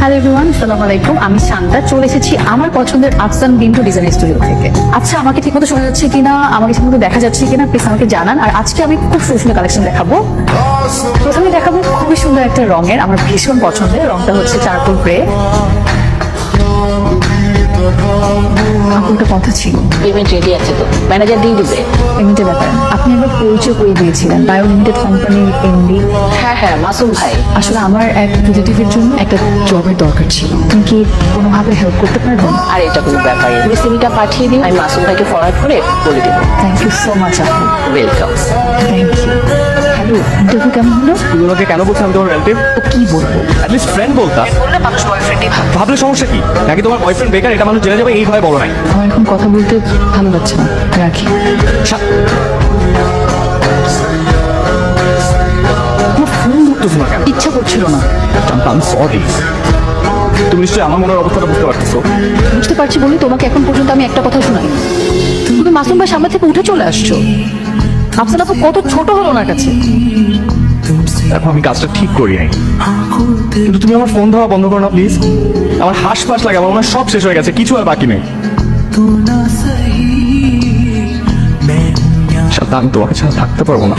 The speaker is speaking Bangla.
হ্যালো এভরিওয়ান, আসসালামু আলাইকুম। আমি শান্তা, চলে এসেছি আমার পছন্দের আফসান বিন্টু ডিজাইন স্টুডিও থেকে। আচ্ছা, আমাকে ঠিকমতো শোনা যাচ্ছে কিনা, আমাকে ঠিকমতো দেখা যাচ্ছে কিনা, প্লিজ আমাকে জানান। আর আজকে আমি খুব সুন্দর কালেকশন দেখাবো। প্রথমে দেখাবো খুবই সুন্দর একটা রঙের, আমার ভীষণ পছন্দের রংটা হচ্ছে চারকোল গ্রে। আপনার কথা ছিল পেমেন্ট রেডি আছে তো, ম্যানেজার দিয়ে দিবে। পেমেন্টের ব্যাপারে আপনি একবার পরিচয় করে দিয়েছিলেন, বায়ো লিমিটেড কোম্পানির এমডি। হ্যাঁ, মাসুম ভাই। আসলে আমার এক রিলেটিভের জন্য একটা জবের দরকার ছিল, তুমি কি কোনোভাবে হেল্প করতে পারবেন? আর এটা কোনো ব্যাপার, তুমি সিভিটা পাঠিয়ে দিন, আমি মাসুম ভাইকে ফরওয়ার্ড করে বলে দেবো। থ্যাংক ইউ সো মাচ আপু। Welcome. Thank you. Hello, interview কেমন হলো? তুমি ওকে কেন বলছো আমি তোমার রিলেটিভ? তো কি বলবো? অ্যাটলিস্ট ফ্রেন্ড বলতা। বললে মানুষ বয়ফ্রেন্ডই ভাব। ভাবলে সমস্যা কি? নাকি তোমার বয়ফ্রেন্ড বেকার এটা মানুষ জেনে যাবে এই ভয় বলো নাই? আমার এখন কথা বলতে ভালো লাগছে না, রাখি। তোমার ফোন ধরতেছো না কেন? ইচ্ছা করছিল না। আমি সরি। তুমি নিশ্চয়ই আমার মনের অবস্থাটা বুঝতে পারতেছো। বুঝতে পারছি বলে তোমাকে এখন পর্যন্ত আমি একটা কথা শোনাই। তুমি মাসুম ভাই সামনে থেকে উঠে চলে আসছো। আফসান আপু কত ছোট হলো ওনার কাছে। দেখো, আমি কাজটা ঠিক করি নাই, কিন্তু তুমি আমার ফোন ধরা বন্ধ করো না প্লিজ। আমার হাসপাস লাগে, আমার মনে হয় সব শেষ হয়ে গেছে, কিছু আর বাকি নেই। শান্তা, আমি তোমাকে ছাড়া থাকতে পারবো না।